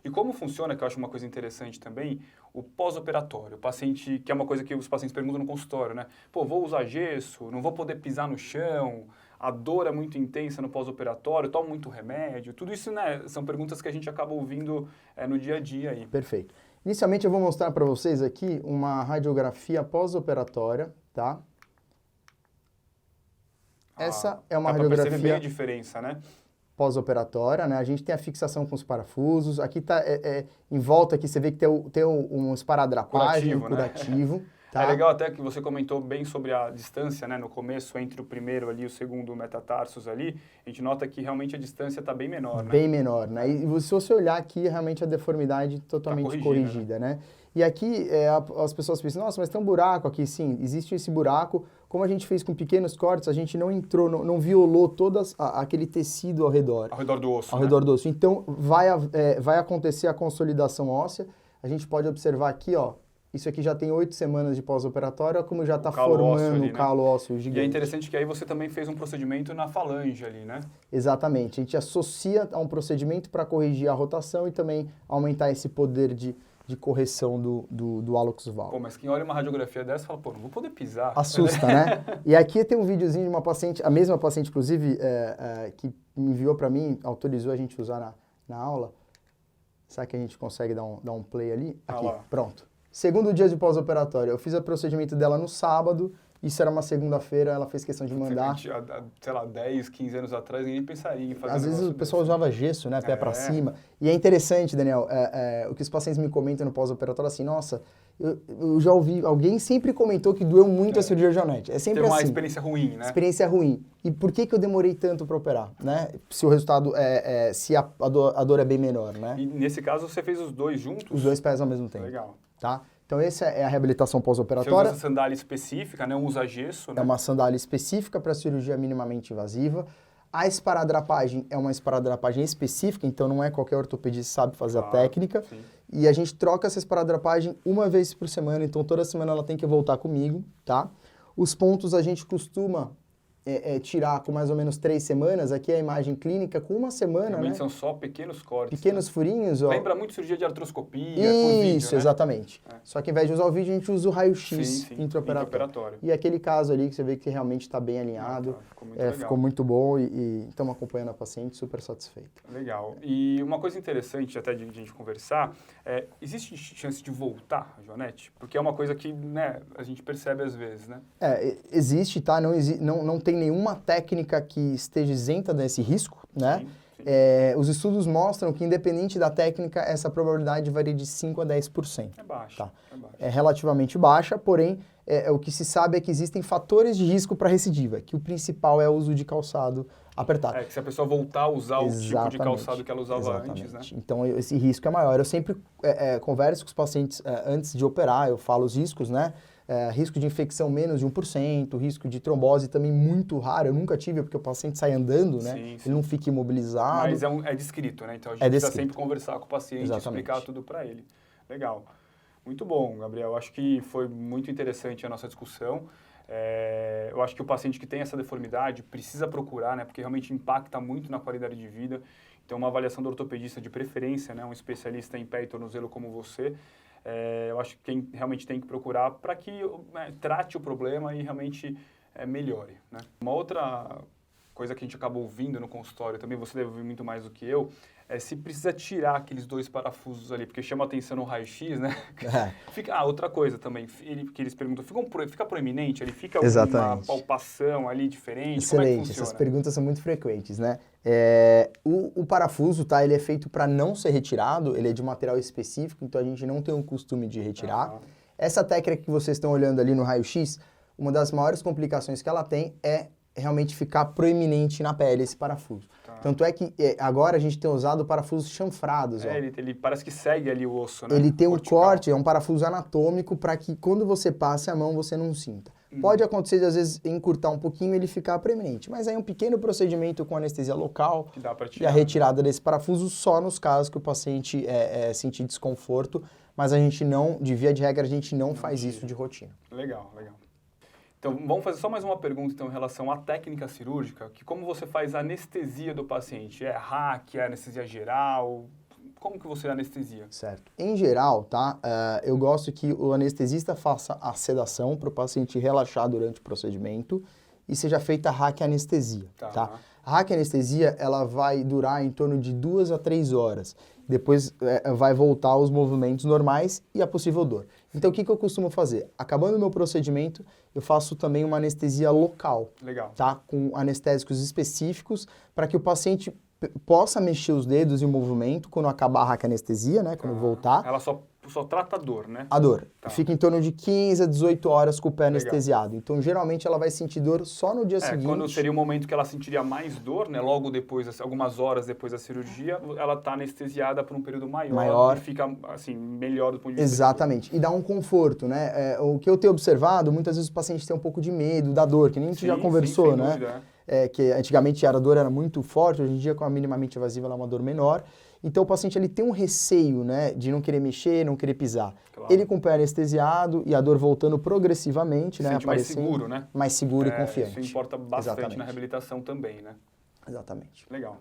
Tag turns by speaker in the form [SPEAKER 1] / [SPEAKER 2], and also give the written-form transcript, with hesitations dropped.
[SPEAKER 1] E como funciona, que eu acho uma coisa interessante também, o pós-operatório. O paciente, que é uma coisa que os pacientes perguntam no consultório, né? Pô, vou usar gesso, não vou poder pisar no chão, a dor é muito intensa no pós-operatório, tomo muito remédio. Tudo isso, né, são perguntas que a gente acaba ouvindo no dia a dia aí.
[SPEAKER 2] Perfeito. Inicialmente eu vou mostrar para vocês aqui uma radiografia pós-operatória, tá? Essa é uma
[SPEAKER 1] dá pra perceber bem a
[SPEAKER 2] radiografia
[SPEAKER 1] diferença, né?
[SPEAKER 2] pós-operatória, né? A gente tem a fixação com os parafusos. Aqui tá em volta aqui você vê que tem um esparadrapagem curativo,
[SPEAKER 1] né?
[SPEAKER 2] tá?
[SPEAKER 1] É legal até que você comentou bem sobre a distância, né, no começo entre o primeiro ali e o segundo metatarsus ali. A gente nota que realmente a distância está bem menor, né?
[SPEAKER 2] Bem menor, né? E se você olhar aqui, realmente a deformidade totalmente corrigida, né? E aqui as pessoas pensam, nossa, mas tem um buraco aqui. Sim, existe esse buraco. Como a gente fez com pequenos cortes, a gente não entrou, não violou todo aquele tecido ao redor.
[SPEAKER 1] Ao redor do osso,
[SPEAKER 2] Ao redor do osso. Então, vai acontecer a consolidação óssea. A gente pode observar aqui, ó, isso aqui já tem 8 semanas de pós-operatório, olha como já está formando o calo ósseo gigante.
[SPEAKER 1] E é interessante que aí você também fez um procedimento na falange ali, né?
[SPEAKER 2] Exatamente. A gente associa a um procedimento para corrigir a rotação e também aumentar esse poder de correção do hallux valgus.
[SPEAKER 1] Pô, mas quem olha uma radiografia dessa fala, pô, não vou poder pisar.
[SPEAKER 2] Assusta, né? E aqui tem um videozinho de uma paciente, a mesma paciente, inclusive, que me enviou para mim, autorizou a gente usar na aula. Será que a gente consegue dar um play ali? Aqui, pronto. Segundo dia de pós-operatório. Eu fiz o procedimento dela no sábado, isso era uma segunda-feira, ela fez questão de mandar.
[SPEAKER 1] Sei lá, 10, 15 anos atrás, ninguém pensaria em fazer.
[SPEAKER 2] Às vezes o pessoal usava gesso, né, pé para cima. E é interessante, Daniel, o que os pacientes me comentam no pós-operatório, assim, nossa, eu já ouvi, alguém sempre comentou que doeu muito a cirurgia de Janete. É sempre assim.
[SPEAKER 1] Tem uma experiência ruim, né?
[SPEAKER 2] Experiência ruim. E por que eu demorei tanto para operar, né? Se o resultado, se a dor é bem menor, né?
[SPEAKER 1] E nesse caso você fez os dois juntos?
[SPEAKER 2] Os dois pés ao mesmo tempo.
[SPEAKER 1] Legal.
[SPEAKER 2] Tá? Então, essa é a reabilitação pós-operatória.
[SPEAKER 1] Você usa sandália específica, né? Usa gesso, né?
[SPEAKER 2] É uma sandália específica para cirurgia minimamente invasiva. A esparadrapagem é uma esparadrapagem específica, então não é qualquer ortopedista que sabe fazer a técnica.
[SPEAKER 1] Sim.
[SPEAKER 2] E a gente troca essa esparadrapagem uma vez por semana, então toda semana ela tem que voltar comigo, tá? Os pontos a gente costuma tirar com mais ou menos 3 semanas. Aqui é a imagem clínica com uma semana,
[SPEAKER 1] realmente,
[SPEAKER 2] né?
[SPEAKER 1] São só pequenos cortes.
[SPEAKER 2] Pequenos furinhos, ó.
[SPEAKER 1] Lembra muito cirurgia de artroscopia,
[SPEAKER 2] Isso,
[SPEAKER 1] por vídeo, né?
[SPEAKER 2] Exatamente. Só que ao invés de usar o vídeo, a gente usa o raio-x intraoperatório. E aquele caso ali que você vê que realmente está bem alinhado.
[SPEAKER 1] Ficou muito legal.
[SPEAKER 2] Ficou muito bom e estamos acompanhando a paciente, super satisfeito.
[SPEAKER 1] Legal. E uma coisa interessante até de a gente conversar, existe chance de voltar a Joanete? Porque é uma coisa que, né, a gente percebe às vezes, né?
[SPEAKER 2] Existe, tá? Não tem nenhuma técnica que esteja isenta desse risco, né?
[SPEAKER 1] Sim.
[SPEAKER 2] Os estudos mostram que, independente da técnica, essa probabilidade varia de 5 a 10%.
[SPEAKER 1] É baixa.
[SPEAKER 2] Tá?
[SPEAKER 1] É baixa.
[SPEAKER 2] É relativamente baixa, porém, o que se sabe é que existem fatores de risco para recidiva, que o principal é o uso de calçado apertado.
[SPEAKER 1] Que se a pessoa voltar a usar o tipo de calçado que ela usava antes, né?
[SPEAKER 2] Então, esse risco é maior. Eu sempre converso com os pacientes antes de operar, eu falo os riscos, né? Risco de infecção menos de 1%, risco de trombose também muito raro, eu nunca tive, porque o paciente sai andando, né?
[SPEAKER 1] Sim.
[SPEAKER 2] Ele não fica imobilizado.
[SPEAKER 1] Mas é descrito, né? Então a gente precisa sempre conversar com o paciente e explicar tudo para ele. Legal. Muito bom, Gabriel. Acho que foi muito interessante a nossa discussão. Eu acho que o paciente que tem essa deformidade precisa procurar, né? Porque realmente impacta muito na qualidade de vida. Então, uma avaliação do ortopedista de preferência, né? Um especialista em pé e tornozelo como você, eu acho que quem realmente tem que procurar para que trate o problema e realmente melhore, né? Uma outra coisa que a gente acaba ouvindo no consultório, também você deve ouvir muito mais do que eu, se precisa tirar aqueles 2 parafusos ali, porque chama a atenção no raio-x, né? Outra coisa também, que eles perguntam, fica proeminente? Ele fica uma palpação ali diferente?
[SPEAKER 2] Excelente,
[SPEAKER 1] como é que funciona?
[SPEAKER 2] Essas perguntas são muito frequentes, né? O parafuso, tá? Ele é feito para não ser retirado, ele é de material específico, então a gente não tem o costume de retirar. Essa técnica que vocês estão olhando ali no raio-x, uma das maiores complicações que ela tem é realmente ficar proeminente na pele esse parafuso. Tanto é que agora a gente tem usado parafusos chanfrados.
[SPEAKER 1] Ele parece que segue ali o osso, né?
[SPEAKER 2] Ele tem um corte, é um parafuso anatômico para que quando você passe a mão você não sinta. Pode acontecer de às vezes encurtar um pouquinho e ele ficar proeminente, mas aí é um pequeno procedimento com anestesia local
[SPEAKER 1] que dá pra
[SPEAKER 2] tirar, e a retirada desse parafuso só nos casos que o paciente sentir desconforto, mas a gente não, de via de regra, a gente não faz isso de rotina.
[SPEAKER 1] Legal. Então, vamos fazer só mais uma pergunta então, em relação à técnica cirúrgica, que como você faz a anestesia do paciente? É hack, é anestesia geral? como que você anestesia?
[SPEAKER 2] Certo. Em geral, tá? Eu gosto que o anestesista faça a sedação para o paciente relaxar durante o procedimento e seja feita a raquianestesia, tá? A raquianestesia, ela vai durar em torno de 2 a 3 horas. Depois vai voltar aos movimentos normais e a possível dor. Então, o que eu costumo fazer? Acabando o meu procedimento, eu faço também uma anestesia local.
[SPEAKER 1] Legal.
[SPEAKER 2] Tá? Com anestésicos específicos para que o paciente possa mexer os dedos em movimento quando acabar a raquianestesia, né? Quando voltar.
[SPEAKER 1] Ela só trata a dor, né?
[SPEAKER 2] A dor. Fica em torno de 15 a 18 horas com o pé anestesiado. Então, geralmente, ela vai sentir dor só no dia seguinte.
[SPEAKER 1] Quando seria o momento que ela sentiria mais dor, né? Logo depois, algumas horas depois da cirurgia, ela está anestesiada por um período maior. E fica, assim, melhor do ponto de vista.
[SPEAKER 2] Exatamente. E dá um conforto, né? O que eu tenho observado, muitas vezes o paciente tem um pouco de medo da dor, que nem a gente já conversou,
[SPEAKER 1] sem
[SPEAKER 2] né?
[SPEAKER 1] Dúvida,
[SPEAKER 2] que antigamente a dor era muito forte, hoje em dia com a minimamente invasiva ela é uma dor menor. Então o paciente ele tem um receio, né, de não querer mexer, não querer pisar. Claro. Ele com o pé anestesiado e a dor voltando progressivamente, né,
[SPEAKER 1] aparecendo mais seguro, né?
[SPEAKER 2] Mais seguro e confiante.
[SPEAKER 1] Isso importa bastante na reabilitação também, né?
[SPEAKER 2] Exatamente.
[SPEAKER 1] Legal.